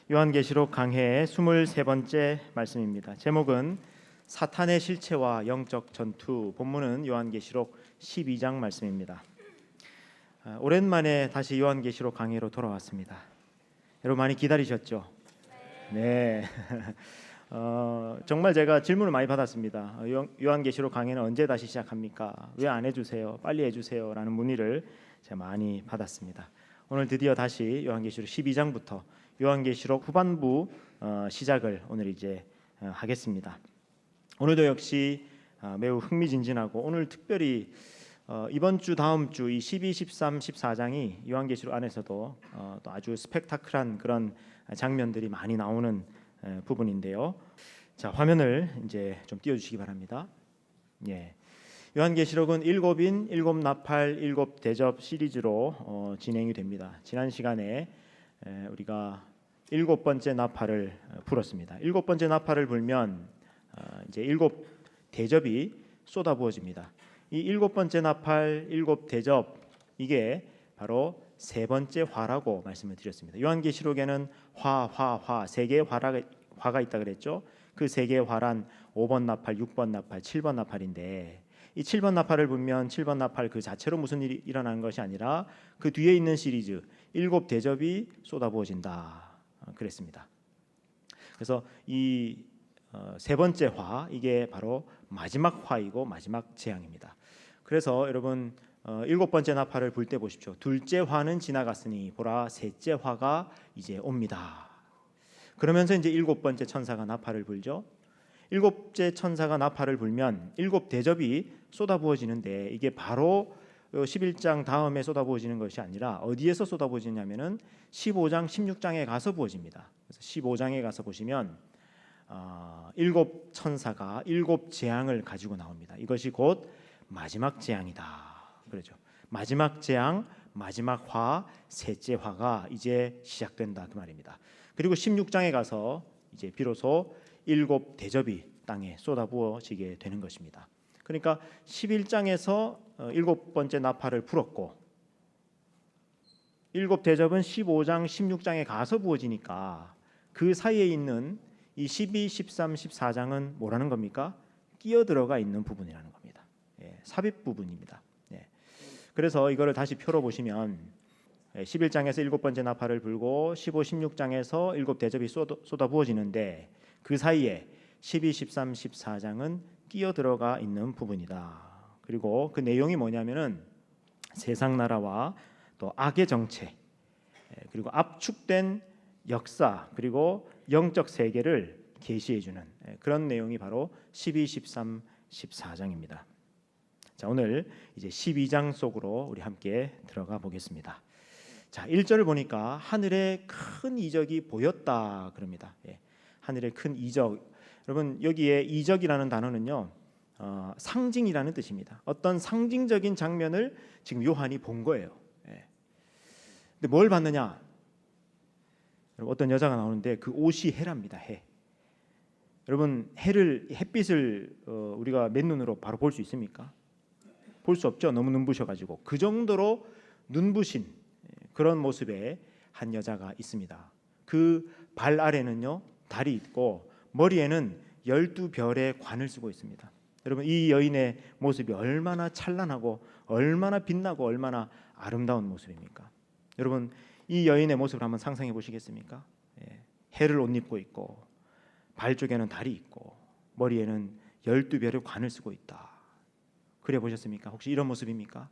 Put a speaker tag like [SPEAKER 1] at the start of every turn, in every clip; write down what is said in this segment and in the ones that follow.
[SPEAKER 1] 요한계시록 강해의 23번째 말씀입니다. 제목은 사탄의 실체와 영적 전투. 본문은 요한계시록 12장 말씀입니다. 오랜만에 다시 요한계시록 강해로 돌아왔습니다. 여러분 많이 기다리셨죠? 네. 정말 제가 질문을 많이 받았습니다. 요한계시록 강해는 언제 다시 시작합니까? 왜 안 해주세요? 빨리 해주세요 라는 문의를 제가 많이 받았습니다. 오늘 드디어 다시 요한계시록 12장부터 요한계시록 후반부 시작을 오늘 이제 하겠습니다. 오늘도 역시 매우 흥미진진하고 오늘 특별히 이번 주 다음 주 이 12, 13, 14장이 요한계시록 안에서도 또 아주 스펙타클한 그런 장면들이 많이 나오는 부분인데요. 자, 화면을 이제 좀 띄워주시기 바랍니다. 예. 요한계시록은 일곱인, 일곱 나팔, 일곱 대접 시리즈로 진행이 됩니다. 지난 시간에 우리가 일곱 번째 나팔을 불었습니다. 일곱 번째 나팔을 불면 이제 일곱 대접이 쏟아부어집니다. 이 일곱 번째 나팔, 일곱 대접, 이게 바로 세 번째 화라고 말씀을 드렸습니다. 요한계시록에는 세 개의 화가 있다 그랬죠. 그 세 개의 화란 5번 나팔, 6번 나팔, 7번 나팔인데 이 7번 나팔을 불면 7번 나팔 그 자체로 무슨 일이 일어나는 것이 아니라 그 뒤에 있는 시리즈 일곱 대접이 쏟아부어진다 그랬습니다. 그래서 이 세 번째 화, 이게 바로 마지막 화이고 마지막 재앙입니다. 그래서 여러분 일곱 번째 나팔을 불 때 보십시오. 둘째 화는 지나갔으니 보라 셋째 화가 이제 옵니다. 그러면서 이제 일곱 번째 천사가 나팔을 불죠. 일곱째 천사가 나팔을 불면 일곱 대접이 쏟아부어지는데 이게 바로 11장 다음에 쏟아부어지는 것이 아니라 어디에서 쏟아부어지냐면은 15장, 16장에 가서 부어집니다. 그래서 15장에 가서 보시면 일곱 천사가 일곱 재앙을 가지고 나옵니다. 이것이 곧 마지막 재앙이다. 그렇죠. 마지막 재앙, 마지막 화, 셋째 화가 이제 시작된다 그 말입니다. 그리고 16장에 가서 이제 비로소 일곱 대접이 땅에 쏟아부어지게 되는 것입니다. 그러니까 11장에서 일곱 번째 나팔을 불었고 일곱 대접은 15장, 16장에 가서 부어지니까 그 사이에 있는 이 12, 13, 14장은 뭐라는 겁니까? 끼어들어가 있는 부분이라는 겁니다. 삽입 부분입니다. 그래서 이거를 다시 표로 보시면 11장에서 일곱 번째 나팔을 불고 15, 16장에서 일곱 대접이 쏟아부어지는데 그 사이에 12, 13, 14장은 끼어들어가 있는 부분이다. 그리고 그 내용이 뭐냐면은 세상 나라와 또 악의 정체, 그리고 압축된 역사, 그리고 영적 세계를 계시해 주는 그런 내용이 바로 12, 13, 14장입니다. 자, 오늘 이제 12장 속으로 우리 함께 들어가 보겠습니다. 자, 1절을 보니까 하늘에 큰 이적이 보였다 그럽니다. 하늘에 큰 이적. 여러분 여기에 이적이라는 단어는요 상징이라는 뜻입니다. 어떤 상징적인 장면을 지금 요한이 본 거예요. 근데 뭘 봤느냐? 어떤 여자가 나오는데 그 옷이 해랍니다. 해. 여러분 햇빛을 우리가 맨눈으로 바로 볼 수 있습니까? 볼 수 없죠. 너무 눈부셔가지고 그 정도로 눈부신 그런 모습의 한 여자가 있습니다. 그 발 아래는요 달이 있고 머리에는 12별의 관을 쓰고 있습니다. 여러분 이 여인의 모습이 얼마나 찬란하고 얼마나 빛나고 얼마나 아름다운 모습입니까? 여러분 이 여인의 모습을 한번 상상해 보시겠습니까? 해를 옷 입고 있고 발 쪽에는 달이 있고 머리에는 12별의 관을 쓰고 있다. 그래 보셨습니까? 혹시 이런 모습입니까?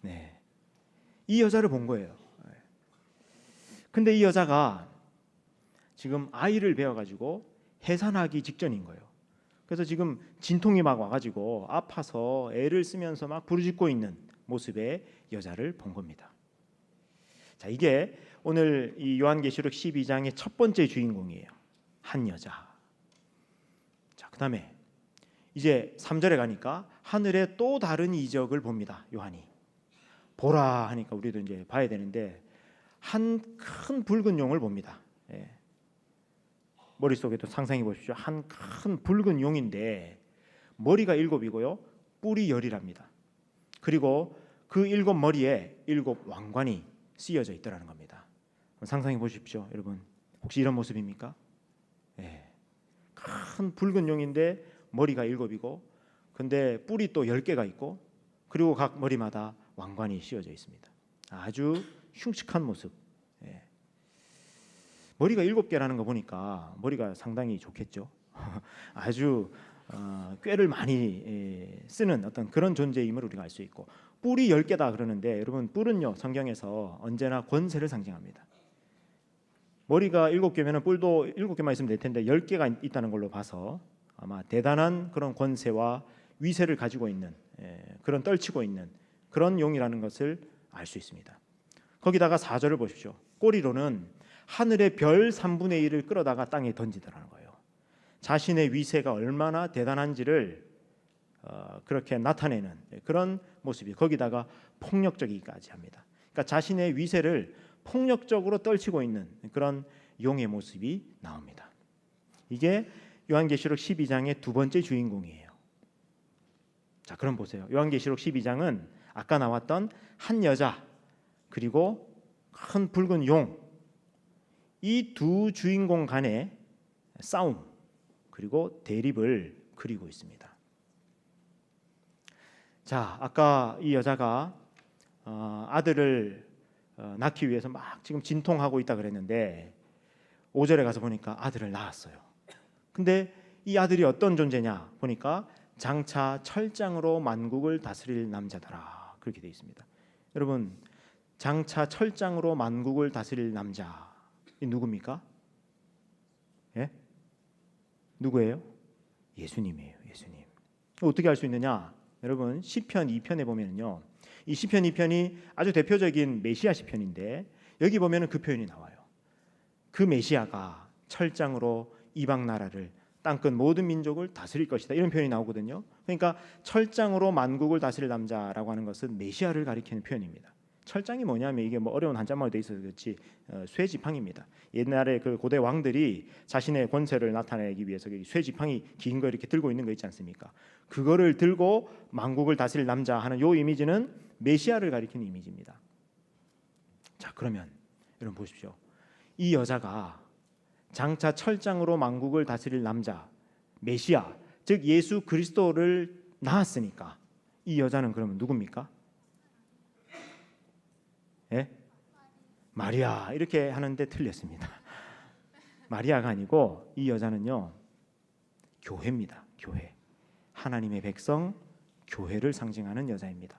[SPEAKER 1] 네. 이 여자를 본 거예요. 근데 이 여자가 지금 아이를 베어가지고 해산하기 직전인 거예요. 그래서 지금 진통이 막 와가지고 아파서 애를 쓰면서 막 부르짖고 있는 모습의 여자를 본 겁니다. 자, 이게 오늘 이 요한계시록 12장의 첫 번째 주인공이에요. 한 여자. 자, 그다음에 이제 3절에 가니까 하늘에 또 다른 이적을 봅니다. 요한이. 보라 하니까 우리도 이제 봐야 되는데 한 큰 붉은 용을 봅니다. 머릿속에도 상상해 보십시오. 한 큰 붉은 용인데 머리가 7이고요. 뿔이 10이랍니다. 그리고 그 7 머리에 7 왕관이 쓰여져 있더라는 겁니다. 상상해 보십시오, 여러분. 혹시 이런 모습입니까? 예. 큰 붉은 용인데 머리가 7이고 근데 뿔이 또 10개가 있고 그리고 각 머리마다 왕관이 씌워져 있습니다. 아주 흉측한 모습. 예. 머리가 7개라는 거 보니까 머리가 상당히 좋겠죠. 아주 꾀를 많이 쓰는 어떤 그런 존재임을 우리가 알 수 있고 뿔이 10개다 그러는데 여러분 뿔은요 성경에서 언제나 권세를 상징합니다. 머리가 7개면 뿔도 7개만 있으면 될 텐데 10개가 있다는 걸로 봐서 아마 대단한 그런 권세와 위세를 가지고 있는 그런 떨치고 있는 그런 용이라는 것을 알 수 있습니다. 거기다가 4절을 보십시오. 꼬리로는 하늘의 별 3분의 1을 끌어다가 땅에 던지더라는 거예요. 자신의 위세가 얼마나 대단한지를 그렇게 나타내는 그런 모습이 거기다가 폭력적이기까지 합니다. 그러니까 자신의 위세를 폭력적으로 떨치고 있는 그런 용의 모습이 나옵니다. 이게 요한계시록 12장의 두 번째 주인공이에요. 자, 그럼 보세요. 요한계시록 12장은 아까 나왔던 한 여자 그리고 큰 붉은 용 이 두 주인공 간의 싸움 그리고 대립을 그리고 있습니다. 자, 아까 이 여자가 아들을 낳기 위해서 막 지금 진통하고 있다 그랬는데 5절에 가서 보니까 아들을 낳았어요. 근데 이 아들이 어떤 존재냐 보니까 장차 철장으로 만국을 다스릴 남자더라 그렇게 되어 있습니다. 여러분 장차 철장으로 만국을 다스릴 남자 이 누굽니까? 예? 누구예요? 예수님이에요. 예수님. 어떻게 알 수 있느냐? 여러분 시편 2편에 보면요, 이 시편 2편이 아주 대표적인 메시아 시편인데 여기 보면은 그 표현이 나와요. 그 메시아가 철장으로 이방 나라를 땅끝 모든 민족을 다스릴 것이다 이런 표현이 나오거든요. 그러니까 철장으로 만국을 다스릴 남자라고 하는 것은 메시아를 가리키는 표현입니다. 철장이 뭐냐면 이게 뭐 어려운 한자말로 돼 있어서 그렇지 쇠지팡입니다. 옛날에 그 고대 왕들이 자신의 권세를 나타내기 위해서 쇠지팡이 긴 거 이렇게 들고 있는 거 있지 않습니까? 그거를 들고 만국을 다스릴 남자 하는 요 이미지는 메시아를 가리키는 이미지입니다. 자, 그러면 여러분 보십시오. 이 여자가 장차 철장으로 만국을 다스릴 남자 메시아 즉 예수 그리스도를 낳았으니까 이 여자는 그러면 누굽니까? 예? 마리아 이렇게 하는데 틀렸습니다. 마리아가 아니고 이 여자는요 교회입니다. 교회. 하나님의 백성 교회를 상징하는 여자입니다.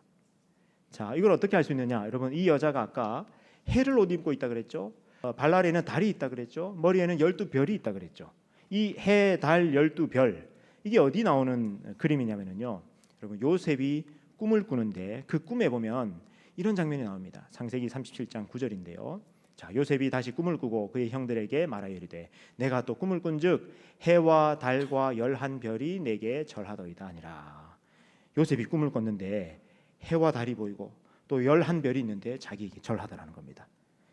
[SPEAKER 1] 자, 이걸 어떻게 알 수 있느냐? 여러분 이 여자가 아까 해를 옷 입고 있다 그랬죠. 발날에는 달이 있다 그랬죠. 머리에는 12별이 있다 그랬죠. 이 해, 달, 12별 이게 어디 나오는 그림이냐면요. 여러분 요셉이 꿈을 꾸는데 그 꿈에 보면 이런 장면이 나옵니다. 창세기 37장 9절인데요. 자, 요셉이 다시 꿈을 꾸고 그의 형들에게 말하여 이르되 내가 또 꿈을 꾼즉 해와 달과 11별이 내게 절하더이다 하니라. 요셉이 꿈을 꿨는데 해와 달이 보이고 또 11별이 있는데 자기에게 절하더라는 겁니다.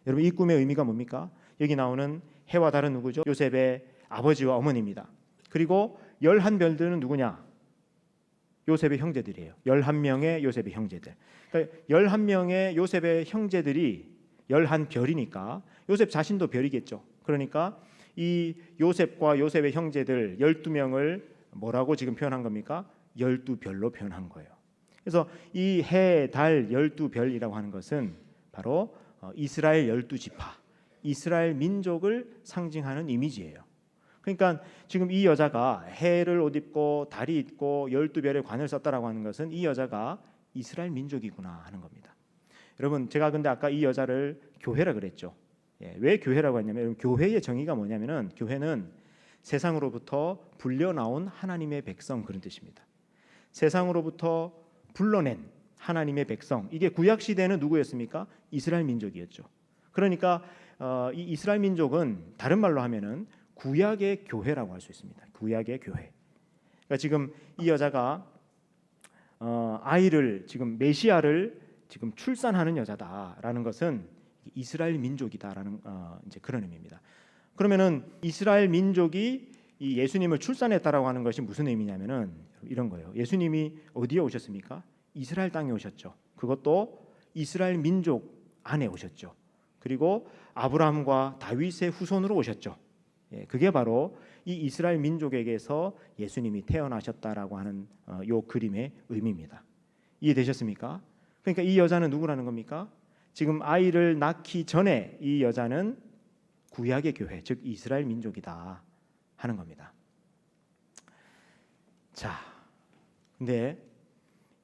[SPEAKER 1] 여러분 이 꿈의 의미가 뭡니까? 여기 나오는 해와 달은 누구죠? 요셉의 아버지와 어머니입니다. 그리고 11별들은 누구냐? 요셉의 형제들이에요. 11명의 요셉의 형제들. 그러니까 11명의 요셉의 형제들이 11별이니까 요셉 자신도 별이겠죠. 그러니까 이 요셉과 요셉의 형제들 12명을 뭐라고 지금 표현한 겁니까? 12별로 표현한 거예요. 그래서 이 해, 달 12별이라고 하는 것은 바로 이스라엘 12지파, 이스라엘 민족을 상징하는 이미지예요. 그러니까 지금 이 여자가 해를 옷 입고 달이 있고 12별의 관을 썼다라고 하는 것은 이 여자가 이스라엘 민족이구나 하는 겁니다. 여러분 제가 근데 아까 이 여자를 교회라 그랬죠. 왜 교회라고 했냐면 여러분, 교회의 정의가 뭐냐면은 교회는 세상으로부터 불려 나온 하나님의 백성 그런 뜻입니다. 세상으로부터 불러낸 하나님의 백성 이게 구약 시대는 누구였습니까? 이스라엘 민족이었죠. 그러니까 이 이스라엘 민족은 다른 말로 하면은 구약의 교회라고 할 수 있습니다. 구약의 교회. 그러니까 지금 이 여자가 아이를 지금 메시아를 지금 출산하는 여자다라는 것은 이스라엘 민족이다라는 이제 그런 의미입니다. 그러면은 이스라엘 민족이 이 예수님을 출산했다라고 하는 것이 무슨 의미냐면은 이런 거예요. 예수님이 어디에 오셨습니까? 이스라엘 땅에 오셨죠. 그것도 이스라엘 민족 안에 오셨죠. 그리고 아브라함과 다윗의 후손으로 오셨죠. 그게 바로 이 이스라엘 민족에게서 예수님이 태어나셨다라고 하는 요 그림의 의미입니다. 이해되셨습니까? 그러니까 이 여자는 누구라는 겁니까? 지금 아이를 낳기 전에 이 여자는 구약의 교회, 즉 이스라엘 민족이다 하는 겁니다. 자, 근데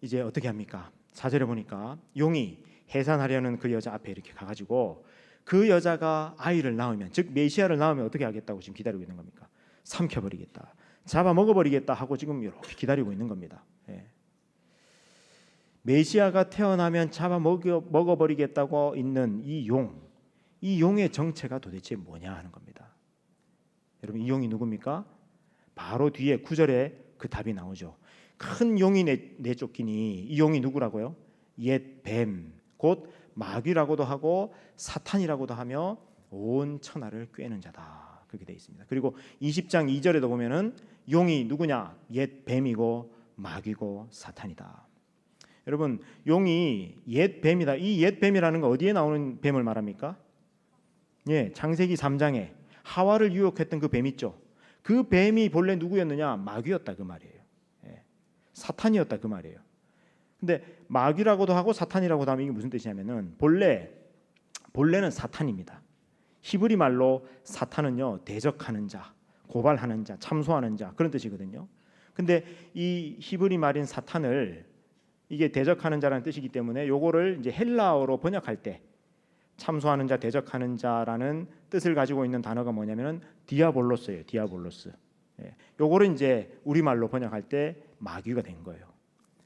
[SPEAKER 1] 이제 어떻게 합니까? 4절에 보니까 용이 해산하려는 그 여자 앞에 이렇게 가가지고 그 여자가 아이를 낳으면, 즉 메시아를 낳으면 어떻게 하겠다고 지금 기다리고 있는 겁니까? 삼켜버리겠다, 잡아먹어버리겠다 하고 지금 이렇게 기다리고 있는 겁니다. 메시아가 태어나면 잡아먹어버리겠다고 있는 이 용의 정체가 도대체 뭐냐 하는 겁니다. 여러분, 이 용이 누굽니까? 바로 뒤에 9절에 그 답이 나오죠. 큰 용이 내쫓기니 이 용이 누구라고요? 옛 뱀, 곧 마귀라고도 하고 사탄이라고도 하며 온 천하를 꿰는 자다. 그렇게 되어 있습니다. 그리고 20장 2절에도 보면은 용이 누구냐? 옛 뱀이고 마귀고 사탄이다. 여러분, 용이 옛 뱀이다. 이 옛 뱀이라는 거 어디에 나오는 뱀을 말합니까? 창세기 3장에 하와를 유혹했던 그 뱀 있죠. 그 뱀이 본래 누구였느냐? 마귀였다 그 말이에요. 사탄이었다 그 말이에요. 근데 마귀라고도 하고 사탄이라고도 하면 이게 무슨 뜻이냐면은 본래는 사탄입니다. 히브리 말로 사탄은요, 대적하는 자, 고발하는 자, 참소하는 자, 그런 뜻이거든요. 근데 이 히브리 말인 사탄을, 이게 대적하는 자라는 뜻이기 때문에 요거를 이제 헬라어로 번역할 때 참소하는 자, 대적하는 자라는 뜻을 가지고 있는 단어가 뭐냐면은 디아볼로스예요. 디아볼로스. 요거를 이제 우리말로 번역할 때 마귀가 된 거예요.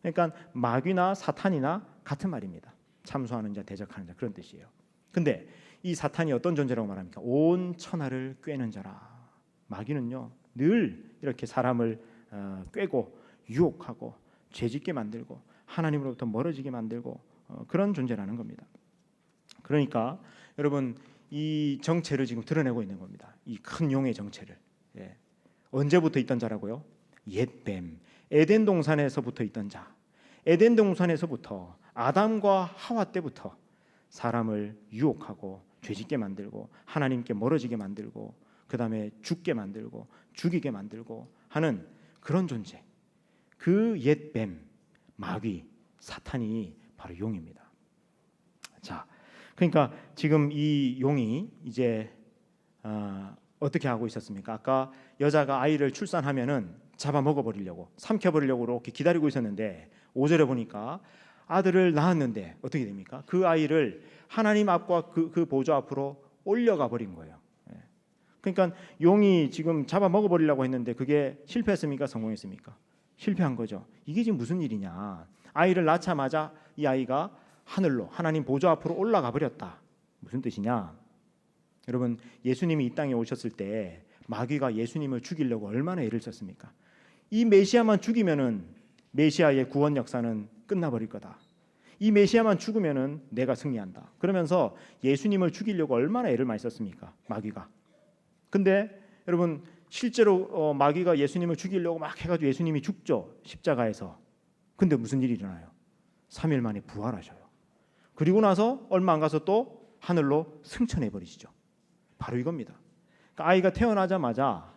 [SPEAKER 1] 그러니까 마귀나 사탄이나 같은 말입니다. 참소하는 자, 대적하는 자, 그런 뜻이에요. 근데 이 사탄이 어떤 존재라고 말합니까? 온 천하를 꿰는 자라. 마귀는요, 늘 이렇게 사람을 꿰고 유혹하고 죄짓게 만들고 하나님으로부터 멀어지게 만들고 그런 존재라는 겁니다. 그러니까 여러분, 이 정체를 지금 드러내고 있는 겁니다. 이 큰 용의 정체를. 언제부터 있던 자라고요? 옛뱀, 에덴 동산에서부터 있던 자. 에덴 동산에서부터 아담과 하와 때부터 사람을 유혹하고 죄짓게 만들고 하나님께 멀어지게 만들고 그다음에 죽게 만들고 죽이게 만들고 하는 그런 존재. 그 옛뱀, 마귀, 사탄이 바로 용입니다. 자, 그러니까 지금 이 용이 이제 어떻게 하고 있었습니까? 아까 여자가 아이를 출산하면은 잡아먹어버리려고, 삼켜버리려고 이렇게 기다리고 있었는데 5절에 보니까 아들을 낳았는데 어떻게 됩니까? 그 아이를 하나님 앞과 그 보좌 앞으로 올려가 버린 거예요. 그러니까 용이 지금 잡아먹어버리려고 했는데 그게 실패했습니까? 성공했습니까? 실패한 거죠. 이게 지금 무슨 일이냐? 아이를 낳자마자 이 아이가 하늘로, 하나님 보좌 앞으로 올라가 버렸다. 무슨 뜻이냐? 여러분, 예수님이 이 땅에 오셨을 때 마귀가 예수님을 죽이려고 얼마나 애를 썼습니까? 이 메시아만 죽이면은 메시아의 구원 역사는 끝나버릴 거다. 이 메시아만 죽으면은 내가 승리한다. 그러면서 예수님을 죽이려고 얼마나 애를 많이 썼습니까? 마귀가. 근데 여러분, 실제로 마귀가 예수님을 죽이려고 막 해가지고 예수님이 죽죠, 십자가에서. 근데 무슨 일이 일어나요? 3일 만에 부활하셔요. 그리고 나서 얼마 안 가서 또 하늘로 승천해 버리시죠. 바로 이겁니다. 그러니까 아이가 태어나자마자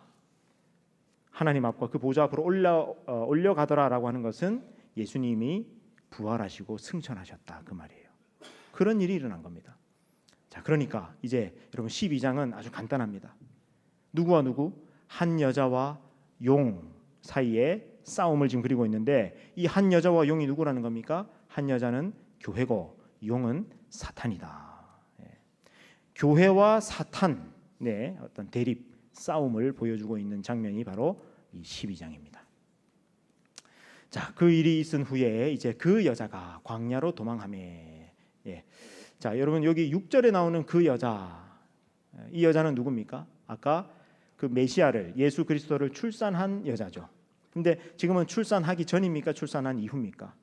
[SPEAKER 1] 하나님 앞과 그 보좌 앞으로 올려가더라라고 하는 것은 예수님이 부활하시고 승천하셨다 그 말이에요. 그런 일이 일어난 겁니다. 자, 그러니까 이제 여러분 12장은 아주 간단합니다. 누구와 누구? 한 여자와 용 사이에 싸움을 지금 그리고 있는데 이 한 여자와 용이 누구라는 겁니까? 한 여자는 교회고 용은 사탄이다. 교회와 사탄의 어떤 대립 싸움을 보여주고 있는 장면이 바로 이 12장입니다. 자, 그 일이 있은 후에 이제 그 여자가 광야로 도망하매. 자, 여러분 여기 6절에 나오는 그 여자, 이 여자는 누굽니까? 아까 그 메시아를, 예수 그리스도를 출산한 여자죠. 근데 지금은 출산하기 전입니까? 출산한 이후입니까?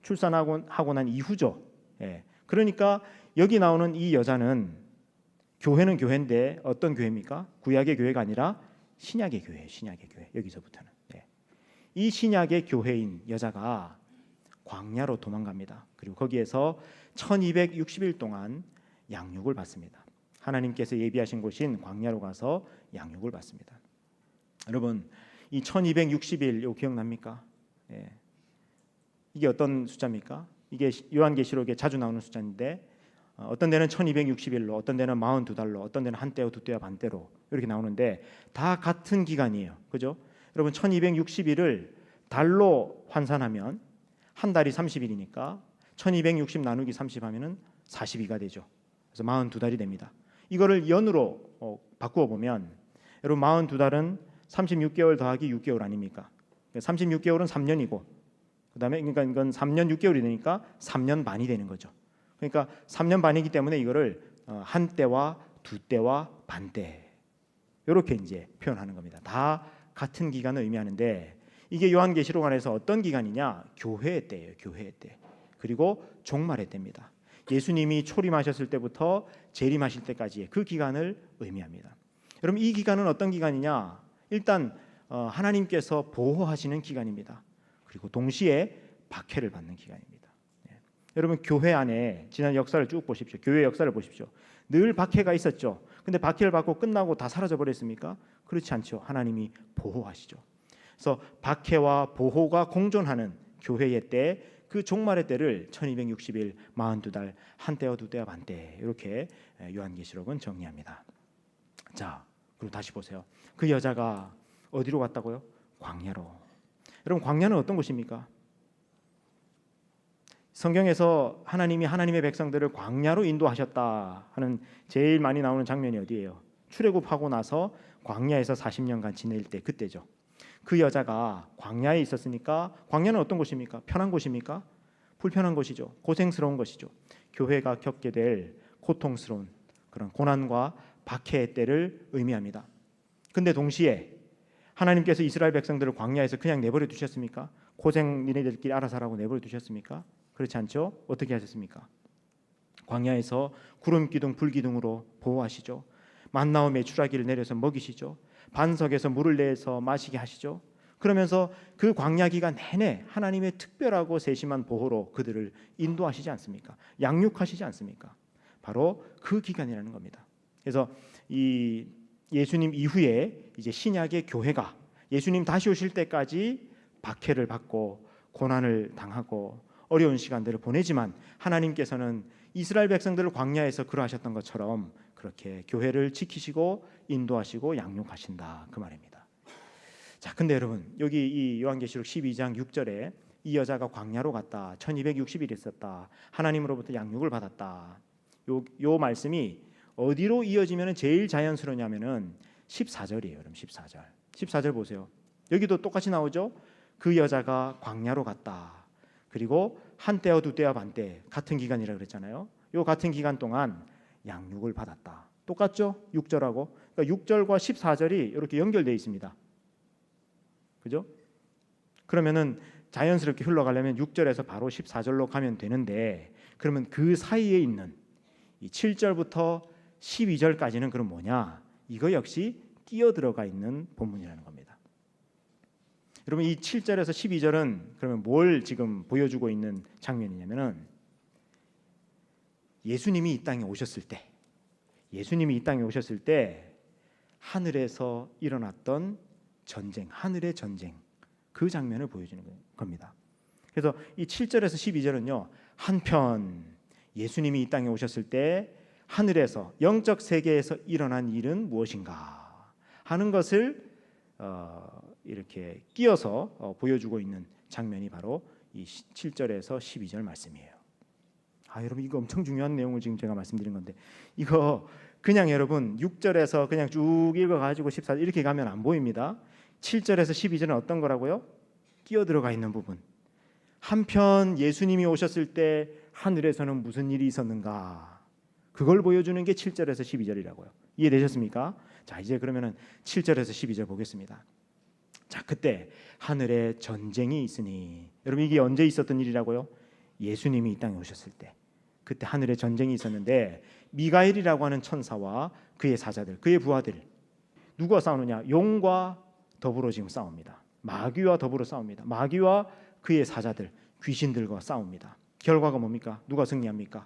[SPEAKER 1] 출산하고 난 이후죠. 그러니까 여기 나오는 이 여자는, 교회는 교회인데 어떤 교회입니까? 구약의 교회가 아니라 신약의 교회, 신약의 교회. 여기서부터는 이 신약의 교회인 여자가 광야로 도망갑니다. 그리고 거기에서 1260일 동안 양육을 받습니다. 하나님께서 예비하신 곳인 광야로 가서 양육을 받습니다. 여러분, 이 1260일 이거 기억납니까? 예. 이게 어떤 숫자입니까? 이게 요한계시록에 자주 나오는 숫자인데 어떤 데는 1260일로, 어떤 데는 42달로, 어떤 데는 한 때와 두 때와 반 때로 이렇게 나오는데 다 같은 기간이에요. 그죠? 여러분 1260일을 달로換算하면 한 달이 30일이니까 1260 나누기 30 하면은 42가 되죠. 그래서 42달이 됩니다. 이거를 연으로 바꾸어 보면 여러분 42달은 36개월 더하기 6개월 아닙니까? 36개월은 3년이고 그다음에 그러니까 이건 3년 6개월이 되니까 3년 반이 되는 거죠. 그러니까 3년 반이기 때문에 이거를 한 때와 두 때와 반 때 이렇게 이제 표현하는 겁니다. 다 같은 기간을 의미하는데 이게 요한계시록 안에서 어떤 기간이냐? 교회의 때예요. 교회의 때. 그리고 종말의 때입니다. 예수님이 초림하셨을 때부터 재림하실 때까지의 그 기간을 의미합니다. 여러분 이 기간은 어떤 기간이냐? 일단 하나님께서 보호하시는 기간입니다. 그리고 동시에 박해를 받는 기간입니다. 여러분 교회 안에 지난 역사를 쭉 보십시오. 교회 역사를 보십시오. 늘 박해가 있었죠. 근데 박해를 받고 끝나고 다 사라져 버렸습니까? 그렇지 않죠. 하나님이 보호하시죠. 그래서 박해와 보호가 공존하는 교회의 때, 그 종말의 때를 1260일 42달 한 때와 두 때와 반 때 이렇게 요한계시록은 정리합니다. 자, 그리고 다시 보세요. 그 여자가 어디로 갔다고요? 광야로. 여러분 광야는 어떤 곳입니까? 성경에서 하나님이 하나님의 백성들을 광야로 인도하셨다 하는 제일 많이 나오는 장면이 어디예요? 출애굽하고 나서 광야에서 40년간 지낼 때 그때죠. 그 여자가 광야에 있었으니까 광야는 어떤 곳입니까? 편한 곳입니까? 불편한 곳이죠. 고생스러운 것이죠. 교회가 겪게 될 고통스러운 그런 고난과 박해의 때를 의미합니다. 근데 동시에 하나님께서 이스라엘 백성들을 광야에서 그냥 내버려 두셨습니까? 고생 니네들끼리 알아서 하라고 내버려 두셨습니까? 그렇지 않죠? 어떻게 하셨습니까? 광야에서 구름 기둥 불 기둥으로 보호하시죠. 만나와 메추라기를 내려서 먹이시죠. 반석에서 물을 내서 마시게 하시죠. 그러면서 그 광야 기간 내내 하나님의 특별하고 세심한 보호로 그들을 인도하시지 않습니까? 양육하시지 않습니까? 바로 그 기간이라는 겁니다. 그래서 이 예수님 이후에 이제 신약의 교회가 예수님 다시 오실 때까지 박해를 받고 고난을 당하고 어려운 시간들을 보내지만 하나님께서는 이스라엘 백성들을 광야에서 그러하셨던 것처럼 그렇게 교회를 지키시고 인도하시고 양육하신다 그 말입니다. 자, 근데 여러분 여기 이 요한계시록 12장 6절에 이 여자가 광야로 갔다. 1260일 있었다. 하나님으로부터 양육을 받았다. 요 말씀이 어디로 이어지면 제일 자연스러우냐면은 14절이에요. 여러분 14절. 14절 보세요. 여기도 똑같이 나오죠. 그 여자가 광야로 갔다. 그리고 한 때와 두 때와 반 때 같은 기간이라 그랬잖아요. 요 같은 기간 동안 양육을 받았다. 똑같죠? 6절하고. 그러니까 6절과 14절이 이렇게 연결되어 있습니다. 그죠? 그러면은 자연스럽게 흘러가려면 6절에서 바로 14절로 가면 되는데 그러면 그 사이에 있는 이 7절부터 12절까지는 그럼 뭐냐? 이거 역시 끼어 들어가 있는 본문이라는 겁니다. 여러분 이 7절에서 12절은 그러면 뭘 지금 보여주고 있는 장면이냐면은 예수님이 이 땅에 오셨을 때 하늘에서 일어났던 전쟁, 하늘의 전쟁 그 장면을 보여주는 겁니다. 그래서 이 7절에서 12절은요. 한편 예수님이 이 땅에 오셨을 때 하늘에서 영적 세계에서 일어난 일은 무엇인가 하는 것을 이렇게 끼어서 보여주고 있는 장면이 바로 이 7절에서 12절 말씀이에요. 여러분 이거 엄청 중요한 내용을 지금 제가 말씀드린 건데 이거 그냥 여러분 6절에서 그냥 쭉 읽어가지고 14절 이렇게 가면 안 보입니다. 7절에서 12절은 어떤 거라고요? 끼어 들어가 있는 부분. 한편 예수님이 오셨을 때 하늘에서는 무슨 일이 있었는가 그걸 보여주는 게 7절에서 12절이라고요. 이해되셨습니까? 자 이제 그러면은 7절에서 12절 보겠습니다. 자 그때 하늘에 전쟁이 있으니 여러분 이게 언제 있었던 일이라고요? 예수님이 이 땅에 오셨을 때 그때 하늘에 전쟁이 있었는데 미가엘이라고 하는 천사와 그의 사자들 그의 부하들 누가 싸우느냐? 용과 더불어 지금 싸웁니다. 마귀와 더불어 싸웁니다. 마귀와 그의 사자들 귀신들과 싸웁니다. 결과가 뭡니까? 누가 승리합니까?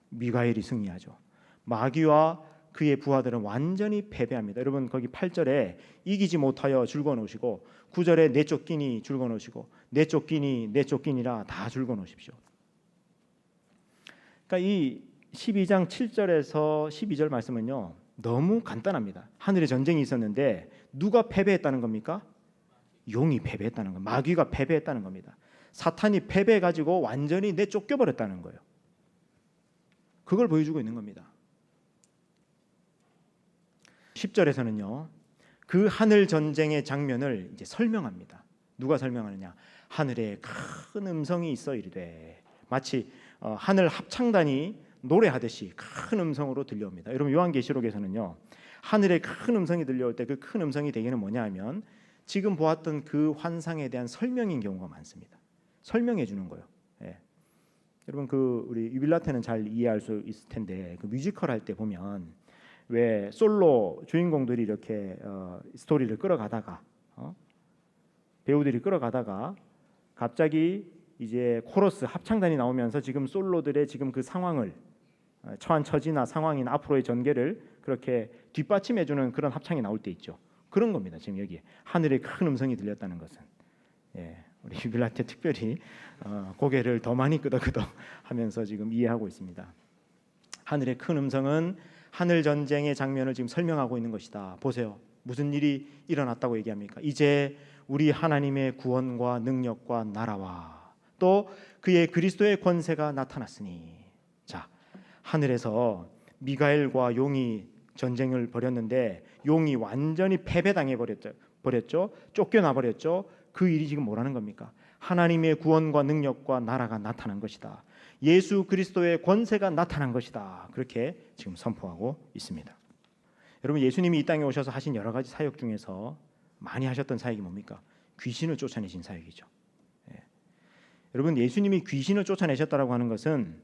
[SPEAKER 1] 미가엘이 승리하죠. 마귀와 그의 부하들은 완전히 패배합니다. 여러분 거기 8절에 이기지 못하여 줄거 놓으시고 9절에 내 쫓기니 줄거 놓으시고 내 쫓기니라 다 줄거 놓으십시오. 그러니까 이 12장 7절에서 12절 말씀은요 너무 간단합니다. 하늘에 전쟁이 있었는데 누가 패배했다는 겁니까? 용이 패배했다는 거, 마귀가 패배했다는 겁니다. 사탄이 패배해가지고 완전히 내쫓겨버렸다는 거예요. 그걸 보여주고 있는 겁니다. 10절에서는요 그 하늘 전쟁의 장면을 이제 설명합니다. 누가 설명하느냐? 하늘에 큰 음성이 있어 이르되, 마치 하늘 합창단이 노래하듯이 큰 음성으로 들려옵니다. 여러분 요한계시록에서는요 하늘에 큰 음성이 들려올 때 그 큰 음성이 대개는 뭐냐 하면 지금 보았던 그 환상에 대한 설명인 경우가 많습니다. 설명해 주는 거예요. 예. 여러분 그 우리 유빌라테는 잘 이해할 수 있을 텐데 그 뮤지컬 할 때 보면 왜 솔로 주인공들이 이렇게 스토리를 끌어가다가 배우들이 끌어가다가 갑자기 이제 코러스 합창단이 나오면서 지금 솔로들의 지금 그 상황을 처한 처지나 상황이나 앞으로의 전개를 그렇게 뒷받침해주는 그런 합창이 나올 때 있죠. 그런 겁니다. 지금 여기 하늘에 큰 음성이 들렸다는 것은 우리 유빌라테 특별히 고개를 더 많이 끄덕끄덕 하면서 지금 이해하고 있습니다. 하늘의 큰 음성은 하늘 전쟁의 장면을 지금 설명하고 있는 것이다. 보세요. 무슨 일이 일어났다고 얘기합니까? 이제 우리 하나님의 구원과 능력과 나라와 또 그의 그리스도의 권세가 나타났으니, 자, 하늘에서 미가엘과 용이 전쟁을 벌였는데 용이 완전히 패배당해 버렸죠. 쫓겨나 버렸죠. 그 일이 지금 뭐라는 겁니까? 하나님의 구원과 능력과 나라가 나타난 것이다. 예수 그리스도의 권세가 나타난 것이다. 그렇게 지금 선포하고 있습니다. 여러분 예수님이 이 땅에 오셔서 하신 여러 가지 사역 중에서 많이 하셨던 사역이 뭡니까? 귀신을 쫓아내신 사역이죠. 여러분 예수님이 귀신을 쫓아내셨다라고 하는 것은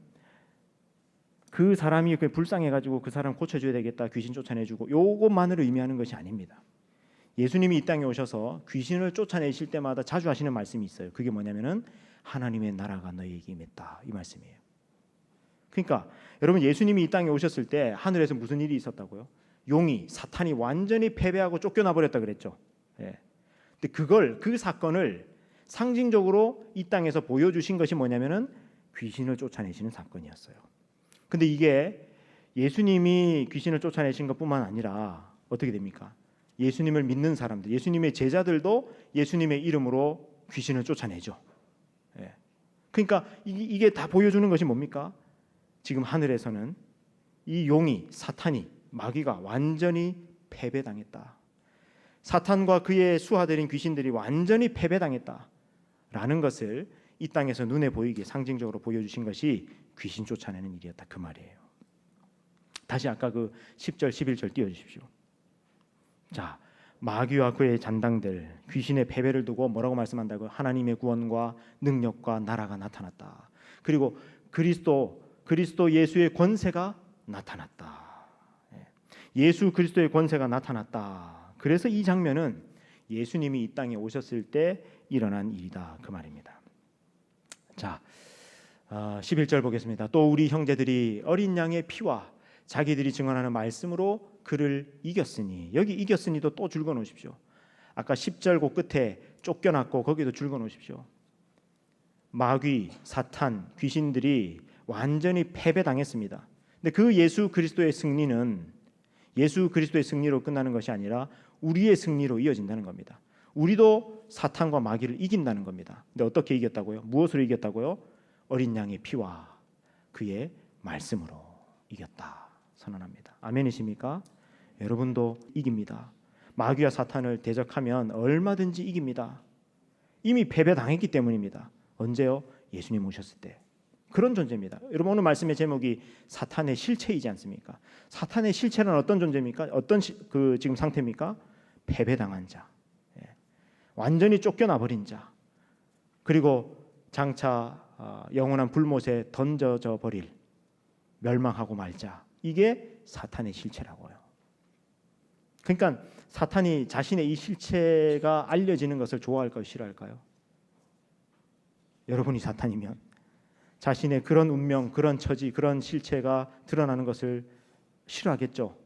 [SPEAKER 1] 그 사람이 불쌍해가지고 그 사람 고쳐줘야 되겠다, 귀신 쫓아내주고 요것만을 의미하는 것이 아닙니다. 예수님이 이 땅에 오셔서 귀신을 쫓아내실 때마다 자주 하시는 말씀이 있어요. 그게 뭐냐면은 하나님의 나라가 너희에게 임했다, 이 말씀이에요. 그러니까 여러분 예수님이 이 땅에 오셨을 때 하늘에서 무슨 일이 있었다고요? 용이 사탄이 완전히 패배하고 쫓겨나 버렸다 그랬죠. 근데 그 사건을 상징적으로 이 땅에서 보여주신 것이 뭐냐면은 귀신을 쫓아내시는 사건이었어요. 근데 이게 예수님이 귀신을 쫓아내신 것뿐만 아니라 어떻게 됩니까? 예수님을 믿는 사람들, 예수님의 제자들도 예수님의 이름으로 귀신을 쫓아내죠. 그러니까 이게 다 보여주는 것이 뭡니까? 지금 하늘에서는 이 용이, 사탄이, 마귀가 완전히 패배당했다. 사탄과 그의 수하들인 귀신들이 완전히 패배당했다라는 것을 이 땅에서 눈에 보이게 상징적으로 보여주신 것이 귀신 쫓아내는 일이었다, 그 말이에요. 다시 아까 그 10절 11절 띄워주십시오. 자, 마귀와 그의 잔당들, 귀신의 패배를 두고 뭐라고 말씀한다고요? 하나님의 구원과 능력과 나라가 나타났다. 그리고 그리스도 예수의 권세가 나타났다. 예수 그리스도의 권세가 나타났다. 그래서 이 장면은 예수님이 이 땅에 오셨을 때 일어난 일이다, 그 말입니다. 자, 11절 보겠습니다. 또 우리 형제들이 어린 양의 피와 자기들이 증언하는 말씀으로 그를 이겼으니, 여기 이겼으니도 또 줄거 놓으십시오. 아까 10절 그 끝에 쫓겨났고 거기도 줄거 놓으십시오. 마귀, 사탄, 귀신들이 완전히 패배당했습니다. 근데 그 예수 그리스도의 승리는 예수 그리스도의 승리로 끝나는 것이 아니라 우리의 승리로 이어진다는 겁니다. 우리도 사탄과 마귀를 이긴다는 겁니다. 근데 어떻게 이겼다고요? 무엇으로 이겼다고요? 어린 양의 피와 그의 말씀으로 이겼다 선언합니다. 아멘이십니까? 여러분도 이깁니다. 마귀와 사탄을 대적하면 얼마든지 이깁니다. 이미 패배당했기 때문입니다. 언제요? 예수님 오셨을 때. 그런 존재입니다. 여러분 오늘 말씀의 제목이 사탄의 실체이지 않습니까? 사탄의 실체는 어떤 존재입니까? 어떤 그 지금 상태입니까? 패배당한 자, 완전히 쫓겨나 버린 자, 그리고 장차 영원한 불못에 던져져 버릴, 멸망하고 말자. 이게 사탄의 실체라고요. 그러니까 사탄이 자신의 이 실체가 알려지는 것을 좋아할까요? 싫어할까요? 여러분이 사탄이면 자신의 그런 운명, 그런 처지, 그런 실체가 드러나는 것을 싫어하겠죠.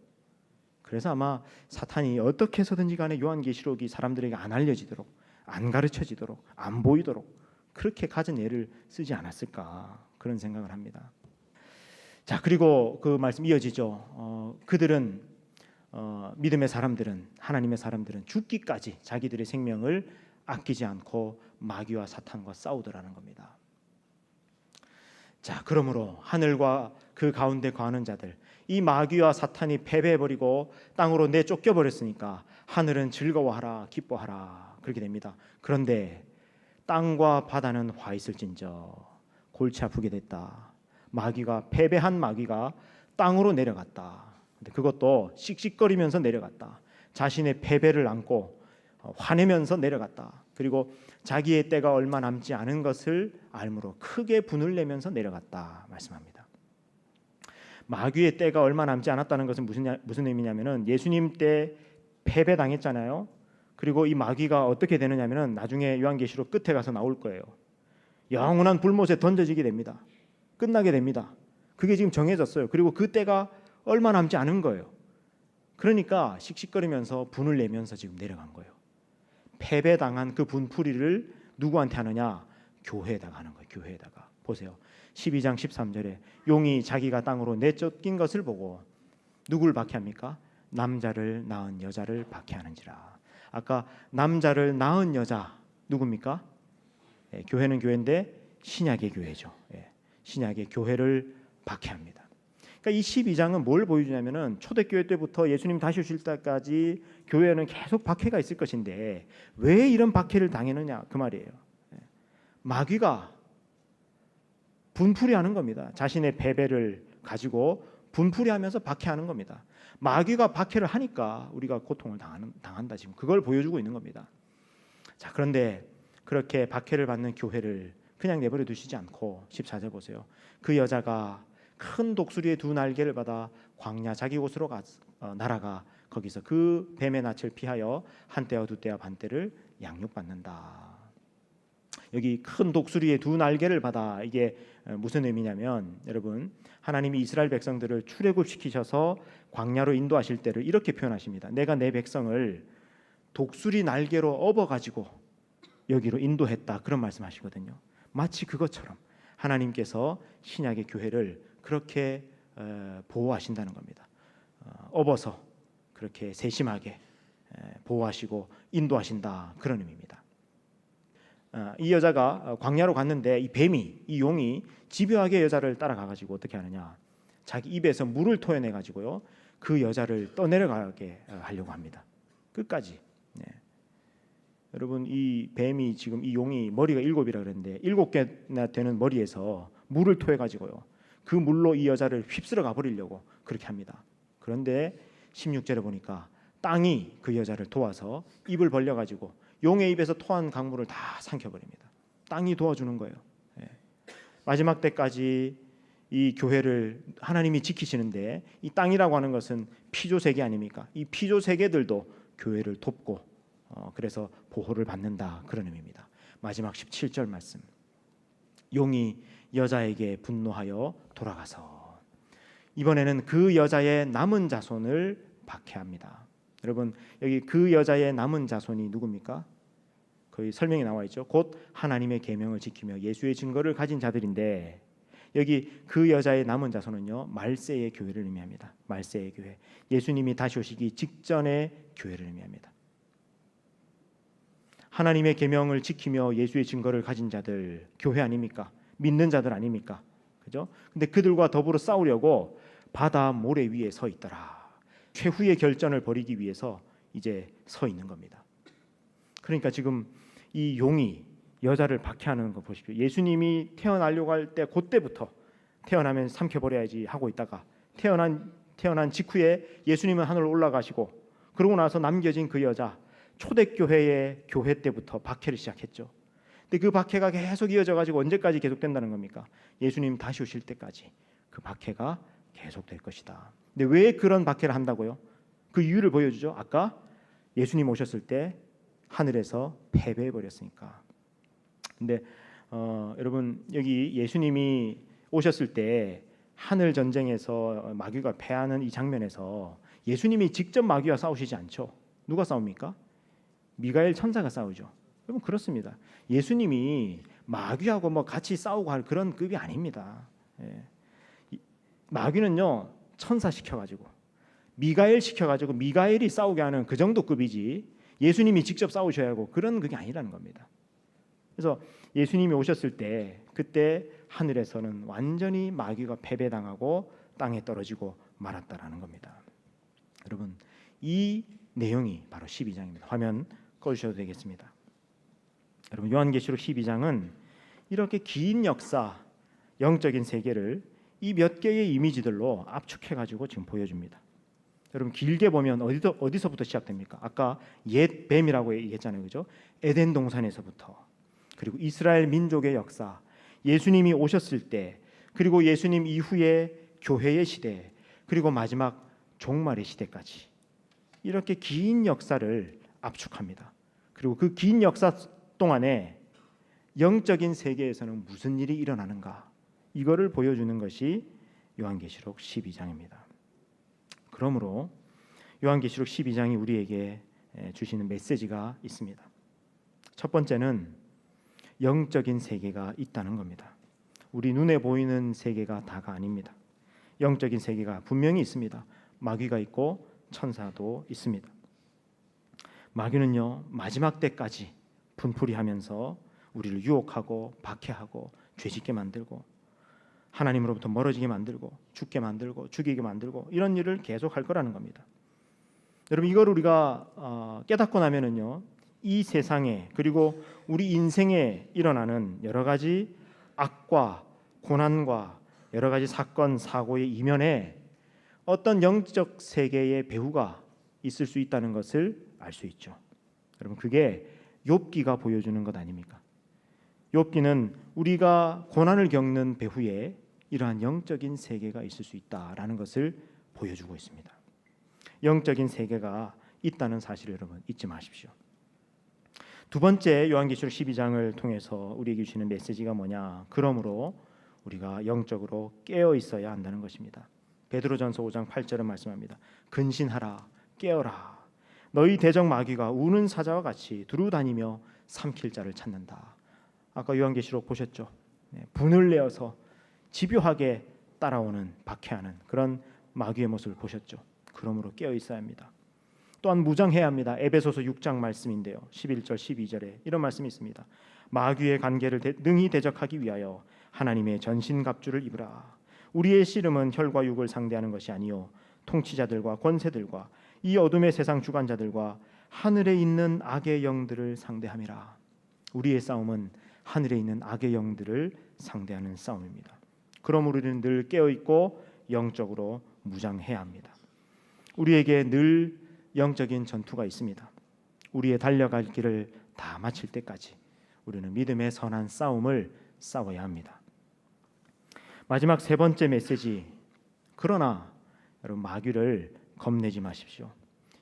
[SPEAKER 1] 그래서 아마 사탄이 어떻게 해서든지 간에 요한계시록이 사람들에게 안 알려지도록, 안 가르쳐지도록, 안 보이도록 그렇게 갖은 예를 쓰지 않았을까 그런 생각을 합니다. 자, 그리고 그 말씀 이어지죠. 그들은 믿음의 사람들은, 하나님의 사람들은 죽기까지 자기들의 생명을 아끼지 않고 마귀와 사탄과 싸우더라는 겁니다. 자, 그러므로 하늘과 그 가운데 거하는 자들, 이 마귀와 사탄이 패배해버리고 땅으로 내쫓겨 버렸으니까 하늘은 즐거워하라 기뻐하라 그렇게 됩니다. 그런데 땅과 바다는 화 있을진저 골치 아프게 됐다. 마귀가, 패배한 마귀가 땅으로 내려갔다. 근데 그것도 씩씩거리면서 내려갔다. 자신의 패배를 안고 화내면서 내려갔다. 그리고 자기의 때가 얼마 남지 않은 것을 알므로 크게 분을 내면서 내려갔다 말씀합니다. 마귀의 때가 얼마 남지 않았다는 것은 무슨 의미냐면은 예수님 때 패배당했잖아요. 그리고 이 마귀가 어떻게 되느냐면은 나중에 요한계시록 끝에 가서 나올 거예요. 영원한 불못에 던져지게 됩니다. 끝나게 됩니다. 그게 지금 정해졌어요. 그리고 그 때가 얼마 남지 않은 거예요. 그러니까 씩씩거리면서 분을 내면서 지금 내려간 거예요. 패배당한 그 분풀이를 누구한테 하느냐? 교회에다가 하는 거예요. 교회에다가. 보세요. 12장 13절에 용이 자기가 땅으로 내쫓긴 것을 보고 누굴 박해합니까? 남자를 낳은 여자를 박해하는지라. 아까 남자를 낳은 여자 누굽니까? 교회는 교회인데 신약의 교회죠. 신약의 교회를 박해합니다. 그러니까 이 12장은 뭘 보여주냐면은 초대교회 때부터 예수님 다시 오실 때까지 교회는 계속 박해가 있을 것인데 왜 이런 박해를 당했느냐 그 말이에요. 마귀가 분풀이하는 겁니다. 자신의 패배를 가지고 분풀이하면서 박해하는 겁니다. 마귀가 박해를 하니까 우리가 고통을 당한다 지금 그걸 보여주고 있는 겁니다. 자, 그런데 그렇게 박해를 받는 교회를 그냥 내버려 두시지 않고 14절 보세요. 그 여자가 큰 독수리의 두 날개를 받아 광야 자기 곳으로 날아가 거기서 그 뱀의 낯을 피하여 한때와 두때와 반때를 양육받는다. 여기 큰 독수리의 두 날개를 받아 이게 무슨 의미냐면 여러분 하나님이 이스라엘 백성들을 출애굽시키셔서 광야로 인도하실 때를 이렇게 표현하십니다. 내가 내 백성을 독수리 날개로 업어가지고 여기로 인도했다 그런 말씀하시거든요. 마치 그것처럼 하나님께서 신약의 교회를 그렇게 보호하신다는 겁니다. 업어서 그렇게 세심하게 보호하시고 인도하신다 그런 의미입니다. 이 여자가 광야로 갔는데 이 뱀이 이 용이 집요하게 여자를 따라가가지고 어떻게 하느냐 자기 입에서 물을 토해내 가지고요 그 여자를 떠내려가게 하려고 합니다. 끝까지. 여러분 이 뱀이 지금 이 용이 머리가 7이라 그랬는데 7개나 되는 머리에서 물을 토해 가지고요 그 물로 이 여자를 휩쓸어 가버리려고 그렇게 합니다. 그런데 16절에 보니까 땅이 그 여자를 도와서 입을 벌려 가지고 용의 입에서 토한 강물을 다 삼켜버립니다. 땅이 도와주는 거예요. 마지막 때까지 이 교회를 하나님이 지키시는데 이 땅이라고 하는 것은 피조 세계 아닙니까? 이 피조 세계들도 교회를 돕고 그래서 보호를 받는다 그런 의미입니다. 마지막 17절 말씀. 용이 여자에게 분노하여 돌아가서 이번에는 그 여자의 남은 자손을 박해합니다. 여러분 여기 그 여자의 남은 자손이 누굽니까? 거기 설명이 나와 있죠. 곧 하나님의 계명을 지키며 예수의 증거를 가진 자들인데 여기 그 여자의 남은 자손은요 말세의 교회를 의미합니다. 말세의 교회. 예수님이 다시 오시기 직전의 교회를 의미합니다. 하나님의 계명을 지키며 예수의 증거를 가진 자들 교회 아닙니까? 믿는 자들 아닙니까? 그죠? 근데 그들과 더불어 싸우려고 바다 모래 위에 서 있더라. 최후의 결전을 벌이기 위해서 이제 서 있는 겁니다. 그러니까 지금 이 용이 여자를 박해하는 거 보십시오. 예수님이 태어나려고 할 때 그때부터 태어나면 삼켜버려야지 하고 있다가 태어난 직후에 예수님은 하늘로 올라가시고 그러고 나서 남겨진 그 여자 초대교회의 교회 때부터 박해를 시작했죠. 근데 그 박해가 계속 이어져 가지고 언제까지 계속된다는 겁니까? 예수님 다시 오실 때까지 그 박해가 계속될 것이다. 근데 왜 그런 박해를 한다고요? 그 이유를 보여주죠. 아까 예수님 오셨을 때 하늘에서 패배해 버렸으니까. 근데 여러분 여기 예수님이 오셨을 때 하늘 전쟁에서 마귀가 패하는 이 장면에서 예수님이 직접 마귀와 싸우시지 않죠. 누가 싸웁니까? 미가엘 천사가 싸우죠. 여러분 그렇습니다. 예수님이 마귀하고 뭐 같이 싸우고 할 그런 급이 아닙니다. 예. 마귀는요 천사 시켜가지고 미가엘 시켜가지고 미가엘이 싸우게 하는 그 정도 급이지 예수님이 직접 싸우셔야 하고 그런 그게 아니라는 겁니다. 그래서 예수님이 오셨을 때 그때 하늘에서는 완전히 마귀가 패배당하고 땅에 떨어지고 말았다라는 겁니다. 여러분 이 내용이 바로 12장입니다. 화면 꺼주셔도 되겠습니다. 여러분 요한계시록 12장은 이렇게 긴 역사, 영적인 세계를 이 몇 개의 이미지들로 압축해가지고 지금 보여줍니다. 여러분 길게 보면 어디서부터 시작됩니까? 아까 옛 뱀이라고 얘기했잖아요, 그죠? 에덴 동산에서부터 그리고 이스라엘 민족의 역사, 예수님이 오셨을 때, 그리고 예수님 이후에 교회의 시대, 그리고 마지막 종말의 시대까지 이렇게 긴 역사를 압축합니다. 그리고 그 긴 역사 동안에 영적인 세계에서는 무슨 일이 일어나는가 이거를 보여주는 것이 요한계시록 12장입니다. 그러므로 요한계시록 12장이 우리에게 주시는 메시지가 있습니다. 첫 번째는 영적인 세계가 있다는 겁니다. 우리 눈에 보이는 세계가 다가 아닙니다. 영적인 세계가 분명히 있습니다. 마귀가 있고 천사도 있습니다. 마귀는요 마지막 때까지 분풀이하면서 우리를 유혹하고 박해하고 죄짓게 만들고 하나님으로부터 멀어지게 만들고 죽게 만들고 죽이게 만들고 이런 일을 계속 할 거라는 겁니다. 여러분 이걸 우리가 깨닫고 나면은요 이 세상에 그리고 우리 인생에 일어나는 여러 가지 악과 고난과 여러 가지 사건 사고의 이면에 어떤 영적 세계의 배후가 있을 수 있다는 것을 알 수 있죠. 여러분 그게 욥기가 보여주는 것 아닙니까? 욥기는 우리가 고난을 겪는 배후에 이러한 영적인 세계가 있을 수 있다라는 것을 보여주고 있습니다. 영적인 세계가 있다는 사실을 여러분 잊지 마십시오. 두 번째 요한계시록 12장을 통해서 우리에게 주시는 메시지가 뭐냐? 그러므로 우리가 영적으로 깨어 있어야 한다는 것입니다. 베드로전서 5장 8절은 말씀합니다. 근신하라, 깨어라. 너희 대적 마귀가 우는 사자와 같이 두루다니며 삼킬 자를 찾는다. 아까 요한계시록 보셨죠? 분을 내어서 집요하게 따라오는 박해하는 그런 마귀의 모습을 보셨죠? 그러므로 깨어 있어야 합니다. 또한 무장해야 합니다. 에베소서 6장 말씀인데요. 11절 12절에 이런 말씀이 있습니다. 마귀의 관계를 능히 대적하기 위하여 하나님의 전신갑주를 입으라. 우리의 씨름은 혈과 육을 상대하는 것이 아니요 통치자들과 권세들과 이 어둠의 세상 주관자들과 하늘에 있는 악의 영들을 상대함이라. 우리의 싸움은 하늘에 있는 악의 영들을 상대하는 싸움입니다. 그럼 우리는 늘 깨어있고 영적으로 무장해야 합니다. 우리에게 늘 영적인 전투가 있습니다. 우리의 달려갈 길을 다 마칠 때까지 우리는 믿음의 선한 싸움을 싸워야 합니다. 마지막 세 번째 메시지, 그러나 여러분 마귀를 겁내지 마십시오.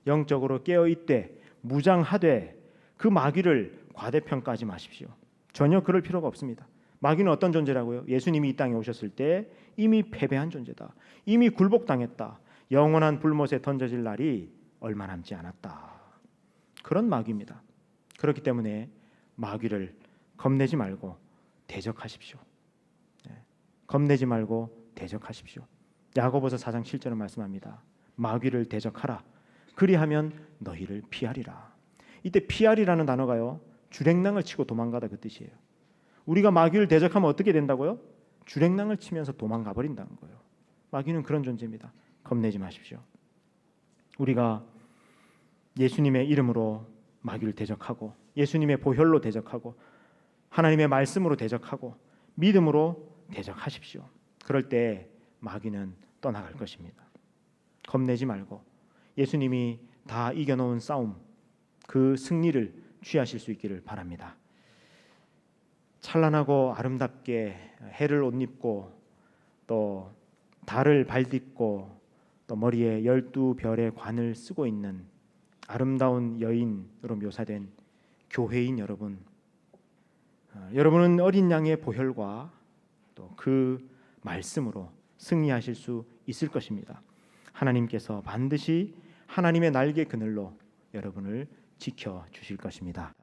[SPEAKER 1] 영적으로 깨어있되 무장하되 그 마귀를 과대평가하지 마십시오. 전혀 그럴 필요가 없습니다. 마귀는 어떤 존재라고요? 예수님이 이 땅에 오셨을 때 이미 패배한 존재다. 이미 굴복당했다. 영원한 불못에 던져질 날이 얼마 남지 않았다. 그런 마귀입니다. 그렇기 때문에 마귀를 겁내지 말고 대적하십시오. 겁내지 말고 대적하십시오. 야고보서 4장 7절은 말씀합니다. 마귀를 대적하라. 그리하면 너희를 피하리라. 이때 피하리라는 단어가요. 주랭랑을 치고 도망가다 그 뜻이에요. 우리가 마귀를 대적하면 어떻게 된다고요? 주랭랑을 치면서 도망가 버린다는 거예요. 마귀는 그런 존재입니다. 겁내지 마십시오. 우리가 예수님의 이름으로 마귀를 대적하고 예수님의 보혈로 대적하고 하나님의 말씀으로 대적하고 믿음으로 대적하십시오. 그럴 때 마귀는 떠나갈 것입니다. 겁내지 말고 예수님이 다 이겨놓은 싸움, 그 승리를 취하실 수 있기를 바랍니다. 찬란하고 아름답게 해를 옷 입고 또 달을 발딛고 또 머리에 12별의 관을 쓰고 있는 아름다운 여인으로 묘사된 교회인 여러분, 여러분은 어린 양의 보혈과 또 그 말씀으로 승리하실 수 있을 것입니다. 하나님께서 반드시 하나님의 날개 그늘로 여러분을 지켜 주실 것입니다.